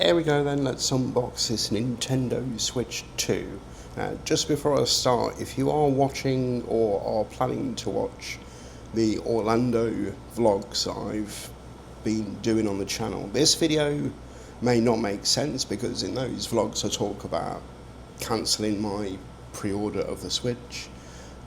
Here we go then, let's unbox this Nintendo Switch 2. Just before I start, if you are watching or are planning to watch the Orlando vlogs I've been doing on the channel, this video may not make sense because in those vlogs I talk about cancelling my pre-order of the Switch,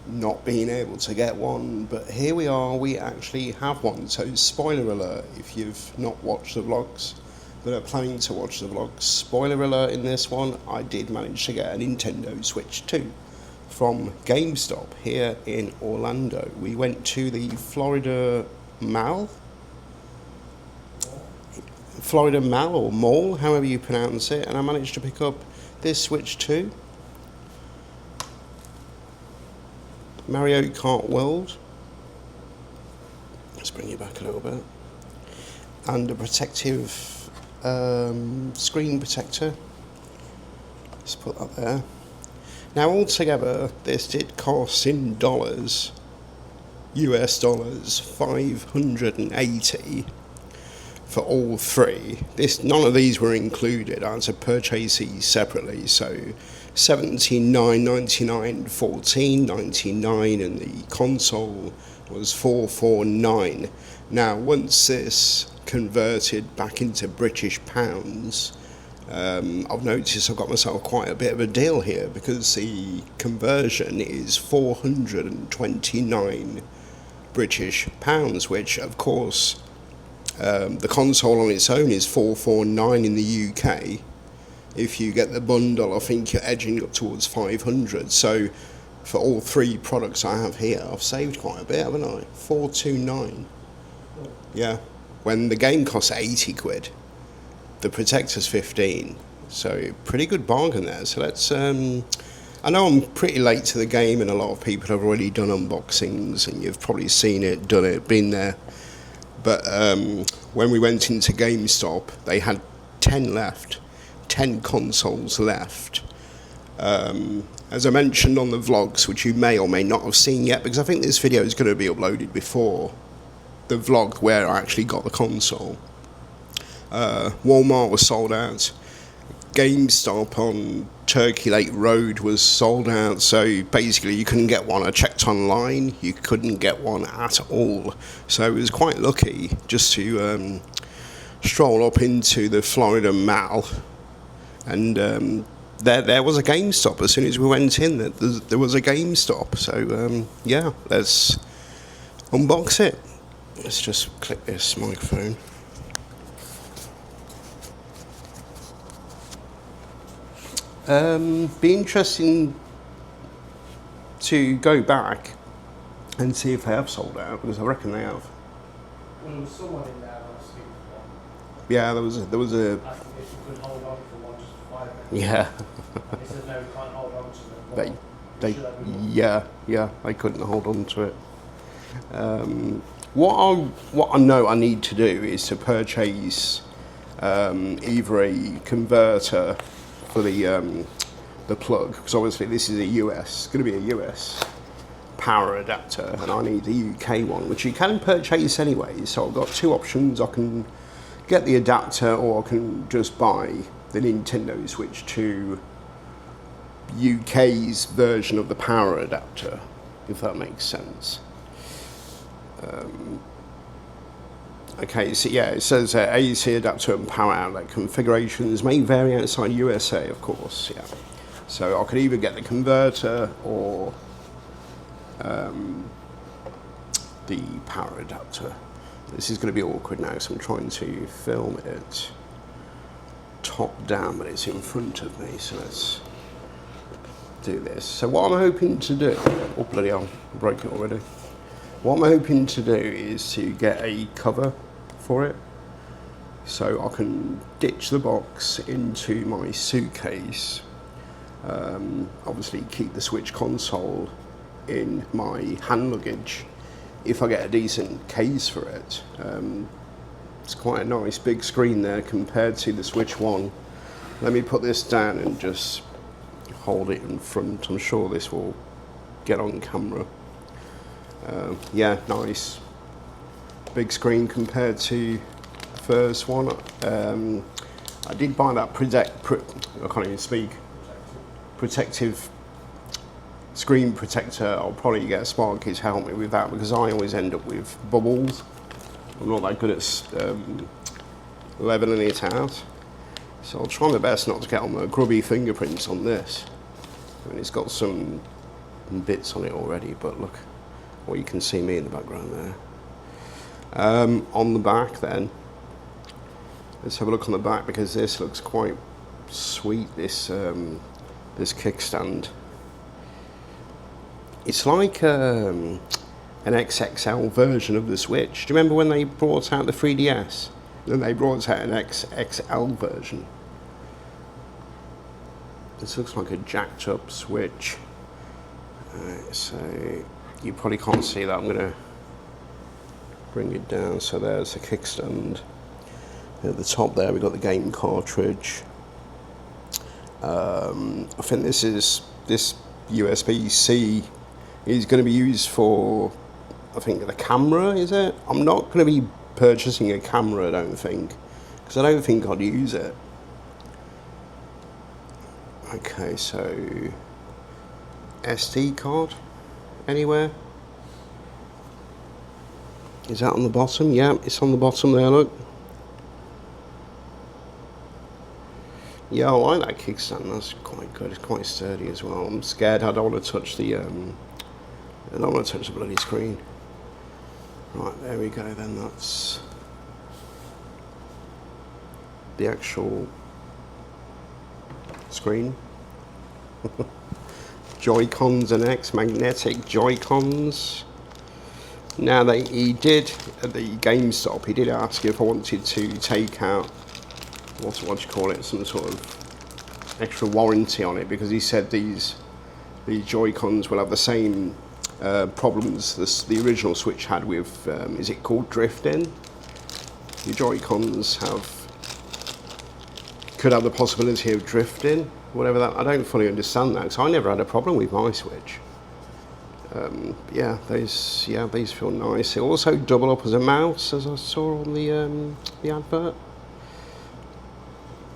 not being able to get one, but here we are, we actually have one. So spoiler alert if you've not watched the vlogs but are planning to watch the vlogs, spoiler alert in this one, I did manage to get a Nintendo Switch 2 from GameStop here in Orlando. We went to the Florida Mall or Mall, however you pronounce it, and I managed to pick up this Switch 2. Mario Kart World. Let's bring you back a little bit. And a protective screen protector. Let's put that there. Now altogether this did cost in dollars, US dollars, $580 for all three. None of these were included. I had to purchase these separately, so $79.99, $14.99, and the console was $449. Now once this converted back into British pounds, I've noticed I've got myself quite a bit of a deal here because the conversion is 429 British pounds, which of course the console on its own is 449 in the UK. If you get the bundle, I think you're edging up towards 500. So for all three products I have here, I've saved quite a bit, haven't I? 429. Yeah. When the game costs 80 quid, the protector's 15. So pretty good bargain there. So let's, I know I'm pretty late to the game and a lot of people have already done unboxings and you've probably seen it, done it, been there. But when we went into GameStop, they had 10 left, 10 consoles left. As I mentioned on the vlogs, which you may or may not have seen yet, because I think this video is going to be uploaded before the vlog where I actually got the console. Walmart was sold out. GameStop on Turkey Lake Road was sold out, so basically you couldn't get one. I checked online, you couldn't get one at all. So it was quite lucky just to stroll up into the Florida Mall, and there was a GameStop. As soon as we went in, there was a GameStop. So yeah, let's unbox it. Let's just click this microphone. Be interesting to go back and see if they have sold out, because I reckon they have. Well, there was someone in there last week for one. Yeah, there was a. I think if you could hold on for one just for 5 minutes. Yeah. They said no, you can't hold on to them. Yeah, I couldn't hold on to it. What I know I need to do is to purchase either a converter for the plug, because obviously this is it's going to be a US power adapter, and I need the UK one, which you can purchase anyway. So I've got two options: I can get the adapter, or I can just buy the Nintendo Switch 2 UK's version of the power adapter, if that makes sense. Okay, so yeah, it says AC adapter and power outlet configurations may vary outside USA, of course, yeah. So I could either get the converter or the power adapter. This is going to be awkward now, so I'm trying to film it top down, but it's in front of me, so let's do this. So what I'm hoping to do, oh bloody hell, I broke it already. What I'm hoping to do is to get a cover for it, so I can ditch the box into my suitcase. Obviously keep the Switch console in my hand luggage if I get a decent case for it. It's quite a nice big screen there compared to the Switch 1. Let me put this down and just hold it in front. I'm sure this will get on camera. Yeah, nice big screen compared to the first one. I did buy that I can't even speak. Protective screen protector. I'll probably get Sparky to help me with that because I always end up with bubbles. I'm not that good at leveling it out. So I'll try my best not to get on the grubby fingerprints on this. I mean, it's got some bits on it already, but look, well, you can see me in the background there. On the back then, let's have a look on the back because this looks quite sweet, this kickstand. It's like an XXL version of the Switch. Do you remember when they brought out the 3DS? Then they brought out an XXL version. This looks like a jacked up Switch. So you probably can't see that. I'm going to bring it down. So there's the kickstand. At the top there we've got the game cartridge. I think this USB-C is going to be used for, I think, the camera, is it? I'm not going to be purchasing a camera, I don't think, because I don't think I'd use it. Okay, so SD card anywhere? Is that on the bottom? Yeah, it's on the bottom there, look. Yeah, I like that kickstand, that's quite good, it's quite sturdy as well. I'm scared I don't want to touch the bloody screen. Right, there we go then, that's the actual screen. Joy-Cons and X, magnetic Joy-Cons. Now he did, at the GameStop, he did ask if I wanted to take out, what do you call it, some sort of extra warranty on it, because he said these Joy-Cons will have the same problems the original Switch had with, is it called drifting? The Joy-Cons could have the possibility of drifting, whatever that. I don't fully understand that, because I never had a problem with my Switch. These feel nice. They also double up as a mouse, as I saw on the advert.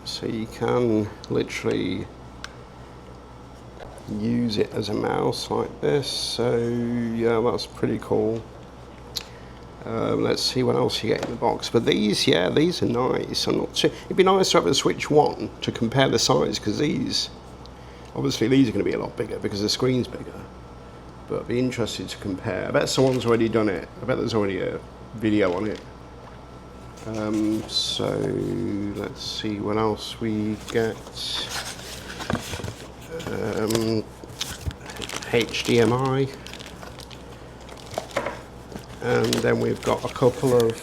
So you can literally use it as a mouse like this. So yeah, that's pretty cool. Let's see what else you get in the box. But these are nice. It'd be nice to have a Switch 1 to compare the size, because obviously these are going to be a lot bigger because the screen's bigger. But I'd be interested to compare. I bet someone's already done it. I bet there's already a video on it. So let's see what else we get. HDMI. And then we've got a couple of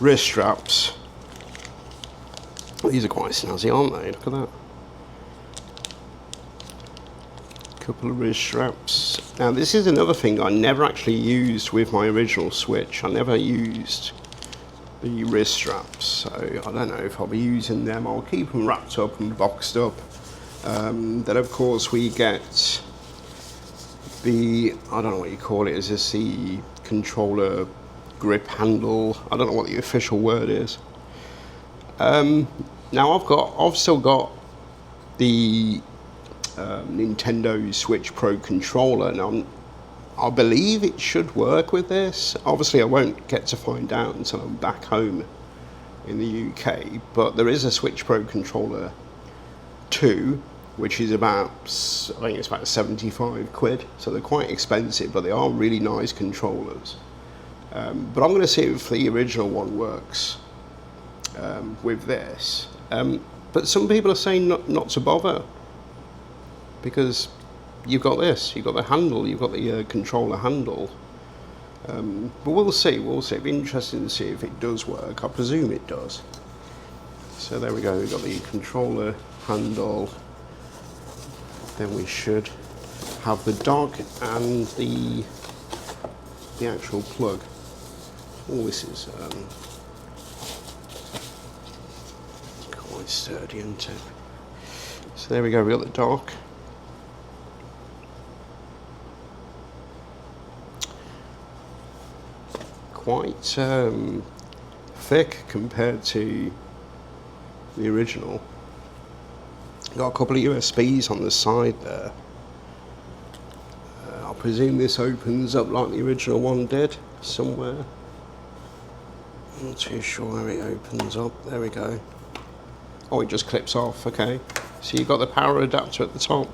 wrist straps. These are quite snazzy, aren't they? Look at that. Couple of wrist straps. Now this is another thing I never actually used with my original Switch. I never used the wrist straps, so I don't know if I'll be using them. I'll keep them wrapped up and boxed up. Then of course we get the, I don't know what you call it, is this the controller grip handle? I don't know what the official word is. Now I've still got the Nintendo Switch Pro controller. Now I believe it should work with this. Obviously I won't get to find out until I'm back home in the UK, but there is a Switch Pro controller 2, which is about, I think it's about 75 quid, so they're quite expensive, but they are really nice controllers. But I'm going to see if the original one works with this. But some people are saying not to bother, because you've got this, you've got the handle, you've got the controller handle. But we'll see. It'd be interesting to see if it does work. I presume it does. So there we go, we've got the controller handle. Then we should have the dock and the actual plug. Oh, this is quite sturdy, isn't it? So there we go, we've got the dock. Quite thick compared to the original. Got a couple of USBs on the side there. I presume this opens up like the original one did somewhere. I'm not too sure how it opens up. There we go. Oh, it just clips off. Okay. So you've got the power adapter at the top,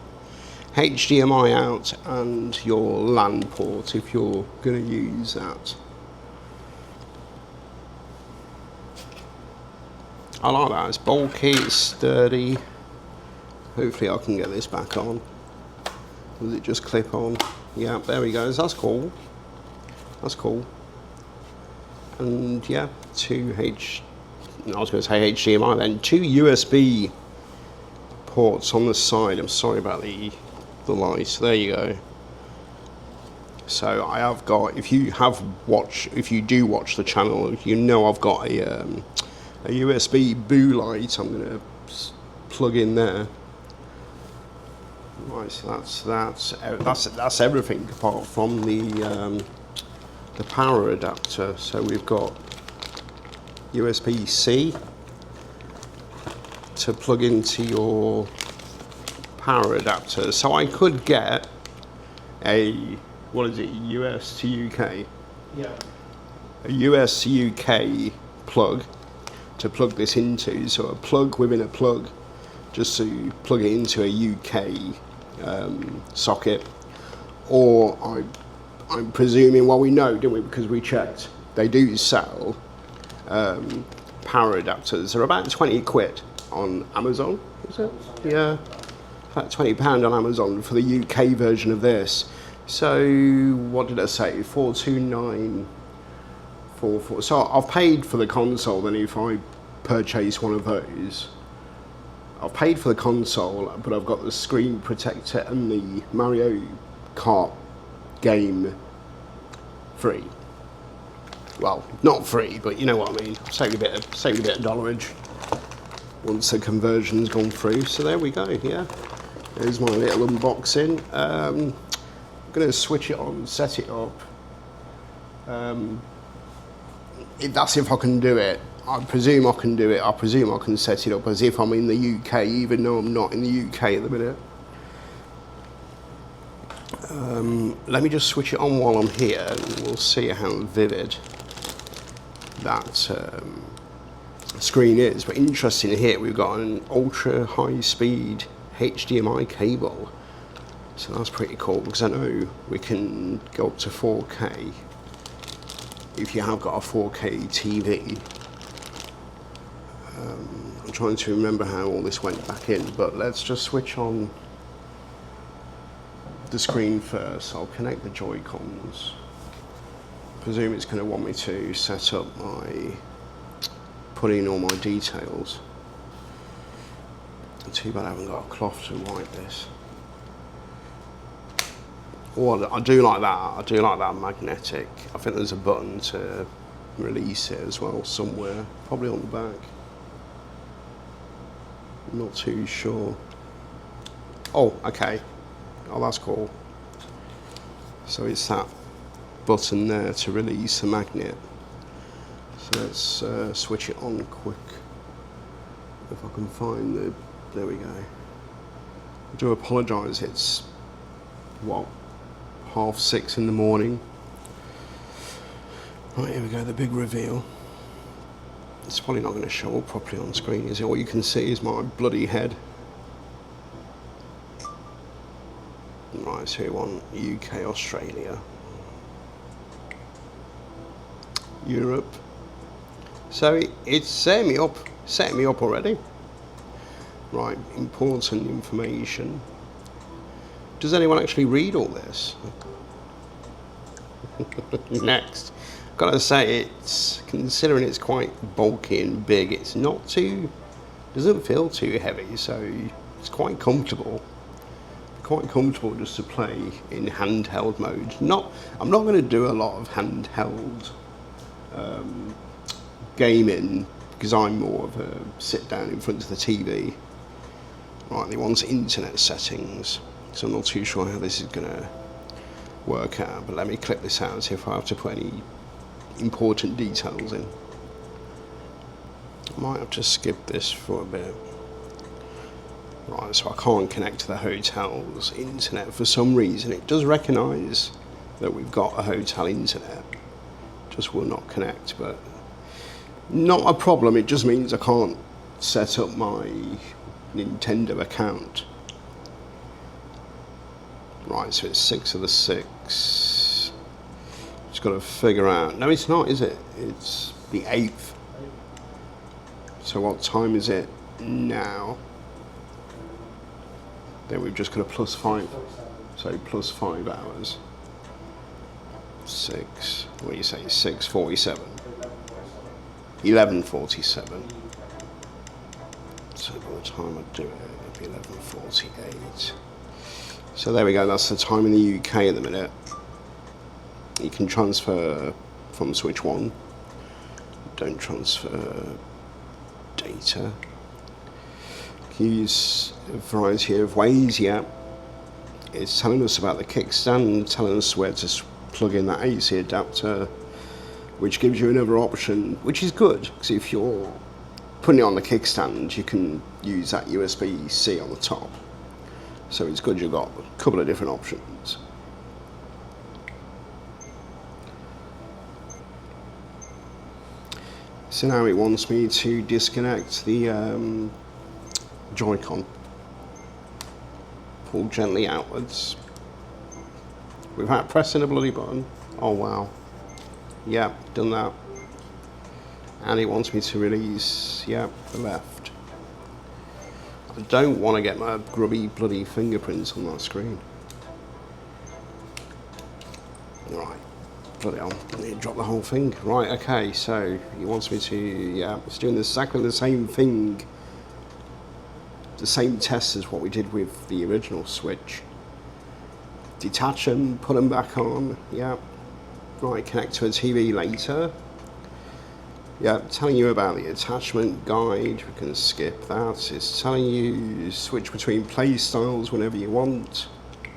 HDMI out, and your LAN port if you're going to use that. I like that. It's bulky, it's sturdy. Hopefully I can get this back on. Does it just clip on? Yeah, there we go. That's cool. That's cool. And yeah, I was going to say HDMI then. 2 USB ports on the side. I'm sorry about the light. There you go. So I have got, if you do watch the channel, you know I've got a USB boo light I'm going to plug in there. Right, so that's everything apart from the power adapter. So we've got USB-C to plug into your power adapter. So I could get US to UK? Yeah. A US to UK plug to plug this into. So a plug within a plug, just to plug it into a UK socket. Or I'm presuming, well, we know, didn't we, because we checked, they do sell power adapters. They're about 20 quid on Amazon, is it? Yeah, about £20 on Amazon for the UK version of this. So what did I say? 42944. So I've paid for the console. Then if I purchase one of those, I've paid for the console, but I've got the screen protector and the Mario Kart game free. Well, not free, but you know what I mean. Save a bit of dollarage once the conversion's gone through. So there we go. Yeah, there's my little unboxing. I'm going to switch it on, set it up. That's if I can do it. I presume I can do it. I presume I can set it up as if I'm in the UK, even though I'm not in the UK at the minute. Let me just switch it on while I'm here, and we'll see how vivid that screen is. But interesting here, we've got an ultra high speed HDMI cable. So that's pretty cool, because I know we can go up to 4K if you have got a 4K TV. I'm trying to remember how all this went back in, but let's just switch on the screen first. I'll connect the Joy-Cons. Presume it's going to want me to set up put in all my details. Too bad I haven't got a cloth to wipe this. Oh, I do like that. I do like that magnetic. I think there's a button to release it as well somewhere, probably on the back. I'm not too sure. Oh, okay. Oh, that's cool. So it's that button there to release the magnet. So let's switch it on quick. If I can find there we go. I do apologise, it's what, 6:30 in the morning. Right, here we go, the big reveal. It's probably not going to show up properly on screen, is it? All you can see is my bloody head. Right, so we want UK, Australia, Europe. So it's setting me up already. Right, important information. Does anyone actually read all this? Next. Gotta say, it's, considering it's quite bulky and big, it's not too, doesn't feel too heavy, so it's quite comfortable. Quite comfortable just to play in handheld mode. I'm not going to do a lot of handheld gaming, because I'm more of a sit down in front of the TV. Right, they want internet settings, so I'm not too sure how this is going to work out, but let me clip this out and see if I have to put any important details in. I might have to skip this for a bit. Right, so I can't connect to the hotel's internet for some reason. It does recognise that we've got a hotel internet, just will not connect, but not a problem. It just means I can't set up my Nintendo account. Right, so it's 6 of the 6. Just got to figure out. No, it's not, is it? It's the 8th. So what time is it now? Then we've just got a +5. So +5 hours. 6. What do you say? 6:47. 11:47. So by the time I do it, it'll be 11:48. So there we go. That's the time in the UK at the minute. You can transfer from Switch 1. Don't transfer data. Use a variety of ways. Yeah, it's telling us about the kickstand, telling us where to plug in that AC adapter, which gives you another option, which is good, because if you're putting it on the kickstand, you can use that USB-C on the top. So it's good you've got a couple of different options. So now it wants me to disconnect the Joy-Con. Pull gently outwards without pressing a bloody button. Oh wow. Yeah, done that. And it wants me to release, yeah, the left. I don't want to get my grubby bloody fingerprints on that screen. Right, bloody hell, I need to drop the whole thing. Right, okay, so he wants me to, yeah, it's doing exactly the same thing, the same test as what we did with the original Switch. Detach them, put them back on, yeah. Right, connect to a TV later. Yeah, telling you about the attachment guide, we can skip that. It's telling you switch between play styles whenever you want,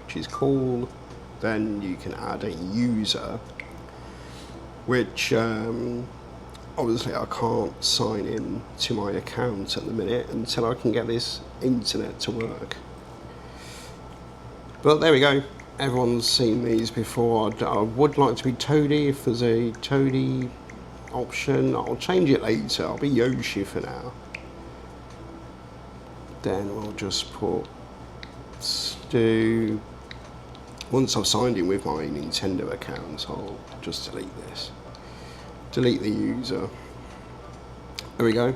which is cool. Then you can add a user, which obviously I can't sign in to my account at the minute until I can get this internet to work. But there we go. Everyone's seen these before. I would like to be Toadie if there's a Toadie option. I'll change it later. I'll be Yoshi for now. Then we'll just put Stu. Once I've signed in with my Nintendo account, I'll just delete this. Delete the user. There we go.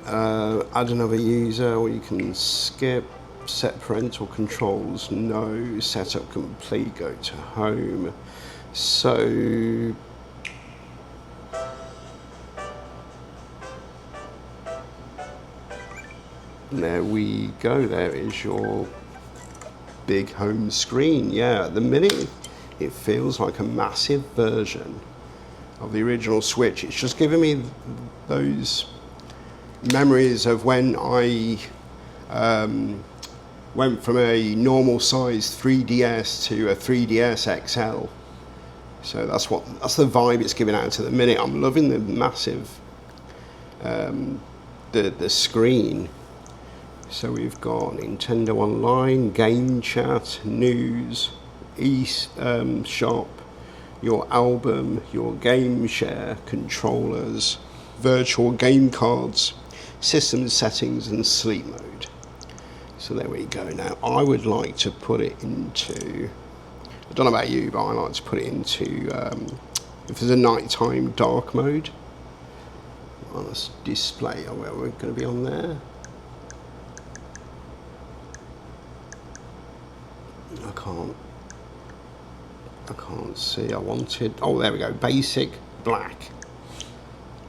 Add another user, or you can skip. Set parental controls, no. Setup complete, go to home. So there we go, there is your big home screen. Yeah, at the minute it feels like a massive version of the original Switch. It's just giving me those memories of when I went from a normal size 3DS to a 3DS XL. So that's the vibe it's giving out to the minute. I'm loving the massive the screen. So we've got Nintendo Online, Game Chat, News, Shop, your album, your Game Share, controllers, virtual game cards, system settings and sleep mode. So there we go. Now I would like to put it into, I don't know about you, but I like to put it into, if there's a nighttime dark mode, on this display, where we're going to be on there. I can't see. I wanted, oh there we go, basic black.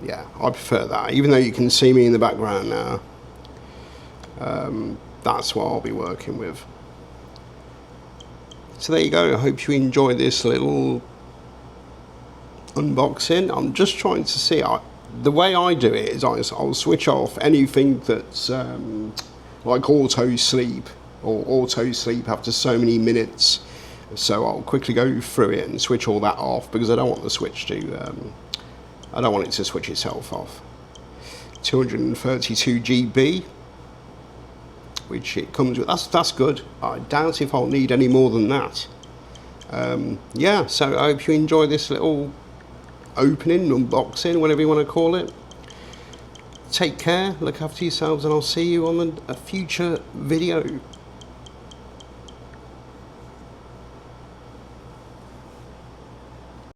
Yeah, I prefer that, even though you can see me in the background now. That's what I'll be working with. So there you go. I hope you enjoyed this little unboxing. I'm just trying to see, the way I do it is I'll switch off anything that's like auto sleep after so many minutes. So I'll quickly go through it and switch all that off, because I don't want the Switch to I don't want it to switch itself off. 232 GB, which it comes with. That's good. I doubt if I'll need any more than that. Yeah, so I hope you enjoy this little opening, unboxing, whatever you want to call it. Take care, look after yourselves, and I'll see you on a future video.